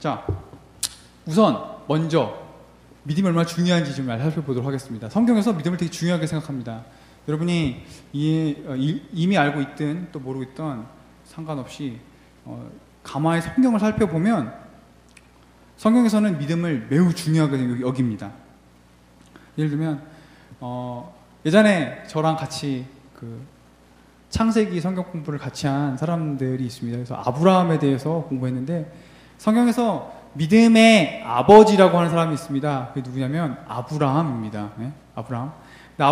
자, 우선 먼저 믿음이 얼마나 중요한지 좀 살펴보도록 하겠습니다. 성경에서 믿음을 되게 중요하게 생각합니다. 여러분이 이미 알고 있든 또 모르고 있든 상관없이 가만히 성경을 살펴보면 성경에서는 믿음을 매우 중요하게 여깁니다. 예를 들면 예전에 저랑 같이 그 창세기 성경 공부를 같이 한 사람들이 있습니다. 그래서 아브라함에 대해서 공부했는데 성경에서 믿음의 아버지라고 하는 사람이 있습니다. 그게 누구냐면 아브라함입니다. 네? 아브라함. 근데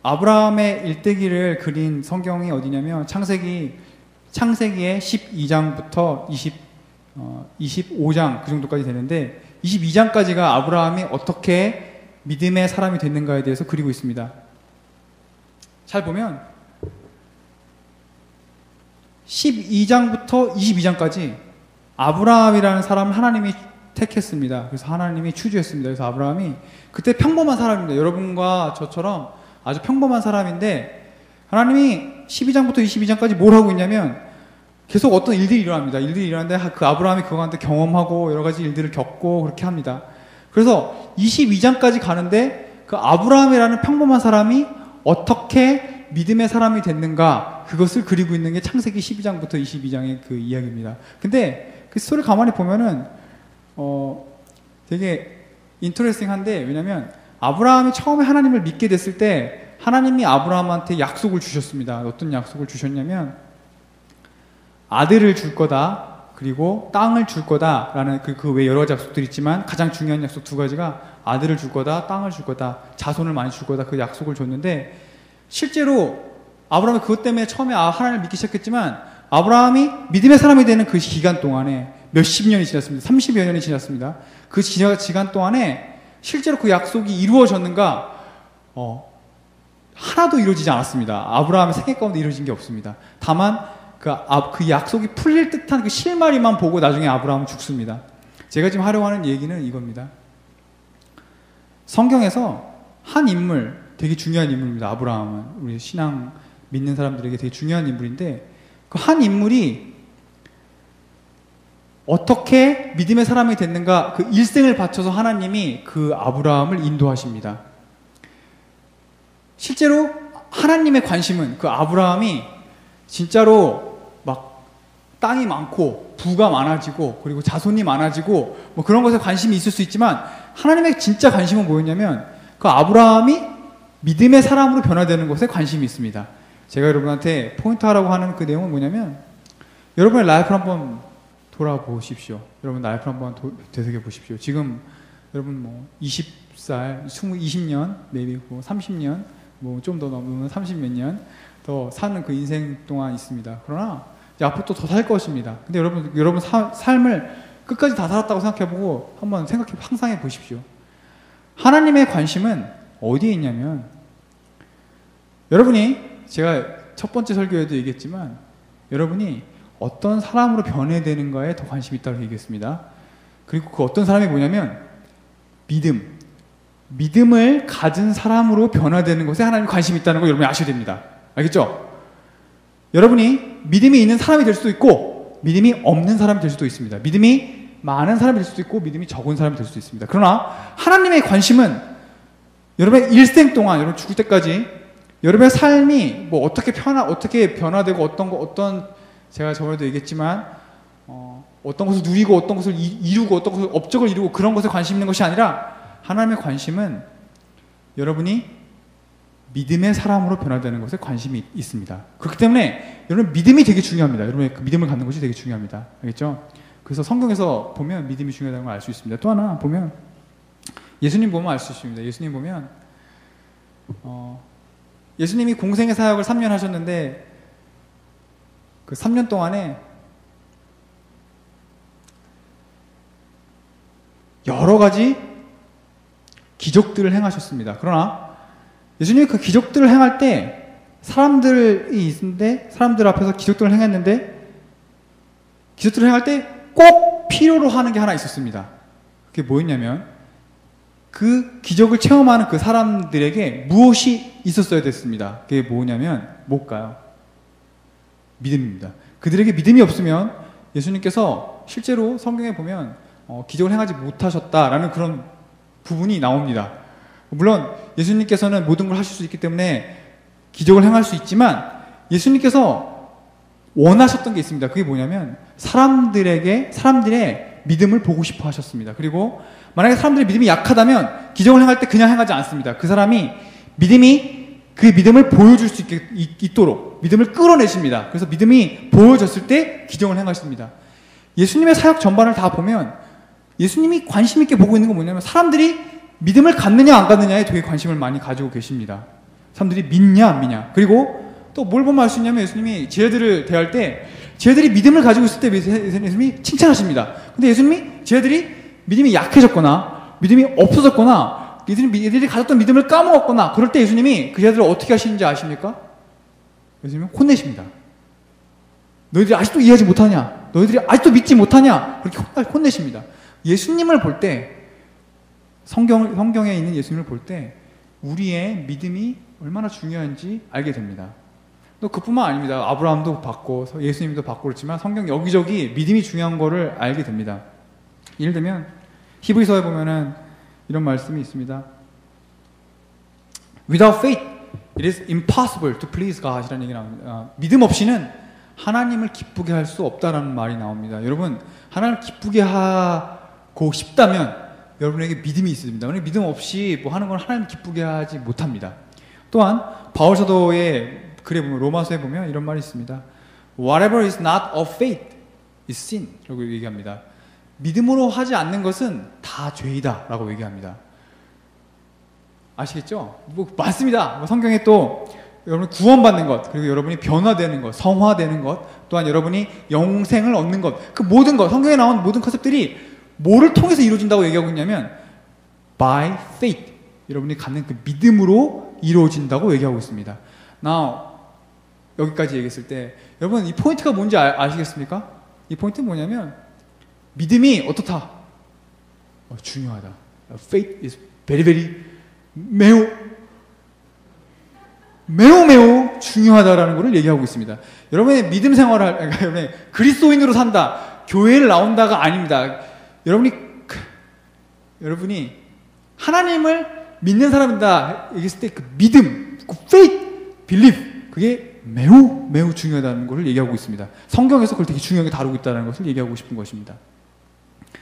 아브라함의 일대기를 그린 성경이 어디냐면 창세기의 12장부터 25장 그 정도까지 되는데 22장까지가 아브라함이 어떻게 믿음의 사람이 됐는가에 대해서 그리고 있습니다. 잘 보면 12장부터 22장까지 아브라함이라는 사람을 하나님이 택했습니다. 그래서 하나님이 추주했습니다. 그래서 아브라함이 그때 평범한 사람입니다. 여러분과 저처럼 아주 평범한 사람인데 하나님이 12장부터 22장까지 뭘 하고 있냐면 계속 어떤 일들이 일어납니다. 일들이 일어나는데 그 아브라함이 그거한테 경험하고 여러 가지 일들을 겪고 그렇게 합니다. 그래서 22장까지 가는데 그 아브라함이라는 평범한 사람이 어떻게 믿음의 사람이 됐는가 그것을 그리고 있는 게 창세기 12장부터 22장의 그 이야기입니다. 근데 그 스토리를 가만히 보면은 되게 인터레스팅한데 왜냐면 아브라함이 처음에 하나님을 믿게 됐을 때 하나님이 아브라함한테 약속을 주셨습니다. 어떤 약속을 주셨냐면 아들을 줄 거다 그리고 땅을 줄 거다라는 그 외에 여러 가지 약속들이 있지만 가장 중요한 약속 두 가지가 아들을 줄 거다 땅을 줄 거다 자손을 많이 줄 거다 그 약속을 줬는데 실제로 아브라함이 그것 때문에 처음에 하나님을 믿기 시작했지만 아브라함이 믿음의 사람이 되는 그 기간 동안에 몇십 년이 지났습니다. 30여 년이 지났습니다. 그 기간 동안에 실제로 그 약속이 이루어졌는가? 하나도 이루어지지 않았습니다. 아브라함의 생애 가운데 이루어진 게 없습니다. 다만 그 약속이 풀릴 듯한 그 실마리만 보고 나중에 아브라함은 죽습니다. 제가 지금 하려고 하는 얘기는 이겁니다. 성경에서 한 인물, 되게 중요한 인물입니다. 아브라함은 우리 신앙 믿는 사람들에게 되게 중요한 인물인데 그 한 인물이 어떻게 믿음의 사람이 됐는가 그 일생을 바쳐서 하나님이 그 아브라함을 인도하십니다. 실제로 하나님의 관심은 그 아브라함이 진짜로 막 땅이 많고 부가 많아지고 그리고 자손이 많아지고 뭐 그런 것에 관심이 있을 수 있지만 하나님의 진짜 관심은 뭐였냐면 그 아브라함이 믿음의 사람으로 변화되는 것에 관심이 있습니다. 제가 여러분한테 포인트 하라고 하는 그 내용은 뭐냐면 여러분의 라이프를 한번 돌아보십시오. 여러분 라이프를 한번 되새겨 보십시오. 지금 여러분 뭐 20살, 20년, maybe 30년, 뭐 좀 더 넘으면 30몇 년 더 사는 그 인생 동안 있습니다. 그러나 이제 앞으로 또 더 살 것입니다. 근데 여러분 삶을 끝까지 다 살았다고 생각해보고 한번 상상해 보십시오. 하나님의 관심은 어디에 있냐면 여러분이 제가 첫 번째 설교에도 얘기했지만 여러분이 어떤 사람으로 변해되는가에 더 관심이 있다고 얘기했습니다. 그리고 그 어떤 사람이 뭐냐면 믿음을 가진 사람으로 변화되는 것에 하나님 관심이 있다는 걸 여러분이 아셔야 됩니다. 알겠죠? 여러분이 믿음이 있는 사람이 될 수도 있고 믿음이 없는 사람이 될 수도 있습니다. 믿음이 많은 사람이 될 수도 있고 믿음이 적은 사람이 될 수도 있습니다. 그러나 하나님의 관심은 여러분의 일생 동안 여러분 죽을 때까지 여러분의 삶이 뭐 어떻게 변화되고 어떤 제가 저번에도 얘기했지만 어떤 것을 누리고 어떤 것을 이루고 어떤 것을 업적을 이루고 그런 것에 관심 있는 것이 아니라 하나님의 관심은 여러분이 믿음의 사람으로 변화되는 것에 관심이 있습니다. 그렇기 때문에 여러분 믿음이 되게 중요합니다. 여러분의 그 믿음을 갖는 것이 되게 중요합니다. 알겠죠? 그래서 성경에서 보면 믿음이 중요하다는 걸 알 수 있습니다. 또 하나 보면 예수님 보면 알 수 있습니다. 예수님 보면 예수님이 공생의 사역을 3년 하셨는데 그 3년 동안에 여러 가지 기적들을 행하셨습니다. 그러나 예수님이 그 기적들을 행할 때 사람들이 있는데 사람들 앞에서 기적들을 행했는데 기적들을 행할 때 꼭 필요로 하는 게 하나 있었습니다. 그게 뭐였냐면 그 기적을 체험하는 그 사람들에게 무엇이 있었어야 됐습니다. 그게 뭘까요? 믿음입니다. 그들에게 믿음이 없으면 예수님께서 실제로 성경에 보면 기적을 행하지 못하셨다라는 그런 부분이 나옵니다. 물론 예수님께서는 모든 걸 하실 수 있기 때문에 기적을 행할 수 있지만 예수님께서 원하셨던 게 있습니다. 그게 뭐냐면 사람들의 믿음을 보고 싶어 하셨습니다. 그리고 만약에 사람들의 믿음이 약하다면 기적을 행할 때 그냥 행하지 않습니다. 그 사람이 그 믿음을 보여줄 수 있도록 믿음을 끌어내십니다. 그래서 믿음이 보여졌을 때 기적을 행하십니다. 예수님의 사역 전반을 다 보면 예수님이 관심 있게 보고 있는 건 뭐냐면 사람들이 믿음을 갖느냐 안 갖느냐에 되게 관심을 많이 가지고 계십니다. 사람들이 믿냐 안 믿냐. 그리고 또 뭘 보면 알 수 있냐면 예수님이 쟤들을 대할 때 쟤들이 믿음을 가지고 있을 때 예수님이 칭찬하십니다. 근데 예수님이 쟤들이 믿음이 약해졌거나 믿음이 없어졌거나 얘들이 가졌던 믿음을 까먹었거나 그럴 때 예수님이 그 쟤들을 어떻게 하시는지 아십니까? 예수님은 혼내십니다. 너희들이 아직도 이해하지 못하냐? 너희들이 아직도 믿지 못하냐? 그렇게 혼내십니다. 예수님을 볼 때 성경에 있는 예수님을 볼 때 우리의 믿음이 얼마나 중요한지 알게 됩니다. 또 그뿐만 아닙니다. 아브라함도 받고 예수님도 받고 그렇지만 성경 여기저기 믿음이 중요한 거를 알게 됩니다. 예를 들면 히브리서에 보면은 이런 말씀이 있습니다. Without faith, it is impossible to please God 이라는 얘기 나옵니다. 믿음 없이는 하나님을 기쁘게 할 수 없다라는 말이 나옵니다. 여러분, 하나님을 기쁘게 하고 싶다면 여러분에게 믿음이 있습니다. 만약 믿음 없이 뭐 하는 건 하나님 기쁘게 하지 못합니다. 또한 바울 사도의 글에 보면 로마서에 보면 이런 말이 있습니다. Whatever is not of faith is sin 라고 얘기합니다. 믿음으로 하지 않는 것은 다 죄이다 라고 얘기합니다. 아시겠죠? 뭐 많습니다. 뭐 성경에 또 여러분 구원받는 것, 그리고 여러분이 변화되는 것, 성화되는 것, 또한 여러분이 영생을 얻는 것, 그 모든 것, 성경에 나온 모든 컨셉들이 뭐를 통해서 이루어진다고 얘기하고 있냐면 by faith, 여러분이 갖는 그 믿음으로 이루어진다고 얘기하고 있습니다. Now, 여기까지 얘기했을 때 여러분 이 포인트가 뭔지 아시겠습니까? 이 포인트는 뭐냐면 믿음이 어떻다? 중요하다. Faith is very very 매우 중요하다라는 것을 얘기하고 있습니다. 여러분의 믿음 생활을 그러니까 여러분의 그리스도인으로 산다, 교회를 나온다가 아닙니다. 여러분이 하나님을 믿는 사람이다 얘기했을 때 그 믿음, 그 faith, belief 그게 매우 중요하다는 것을 얘기하고 있습니다. 성경에서 그걸 되게 중요하게 다루고 있다는 것을 얘기하고 싶은 것입니다.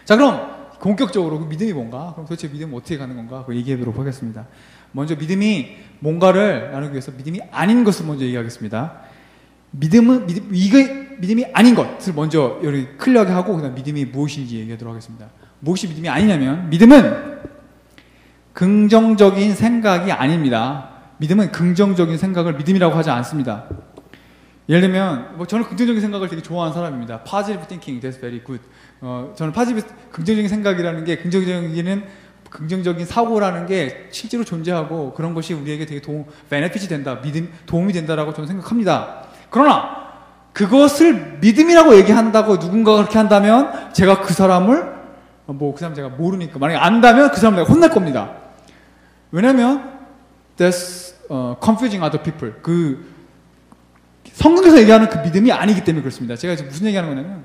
자, 그럼 본격적으로 그 믿음이 뭔가? 그럼 도대체 믿음은 어떻게 가는 건가? 그걸 얘기하도록 하겠습니다. 먼저 믿음이 뭔가를 나누기 위해서 믿음이 아닌 것을 먼저 얘기하겠습니다. 믿음이 아닌 것을 먼저 여기 클리어하게 하고 그다음 믿음이 무엇인지 얘기하도록 하겠습니다. 무엇이 믿음이 아니냐면 믿음은 긍정적인 생각이 아닙니다. 믿음은 긍정적인 생각을 믿음이라고 하지 않습니다. 예를 들면 저는 긍정적인 생각을 되게 좋아하는 사람입니다. Positive thinking, that's very good. 저는 긍정적인 생각이라는 게 긍정적인 사고라는 게 실제로 존재하고 그런 것이 우리에게 되게 베네핏이 된다, 도움이 된다라고 저는 생각합니다. 그러나 그것을 믿음이라고 얘기한다고 누군가가 그렇게 한다면 제가 그 사람을 그 사람 제가 모르니까 만약에 안다면 그 사람 내가 혼날 겁니다. 왜냐면 that's confusing other people. 그 성경에서 얘기하는 그 믿음이 아니기 때문에 그렇습니다. 제가 지금 무슨 얘기하는 거냐면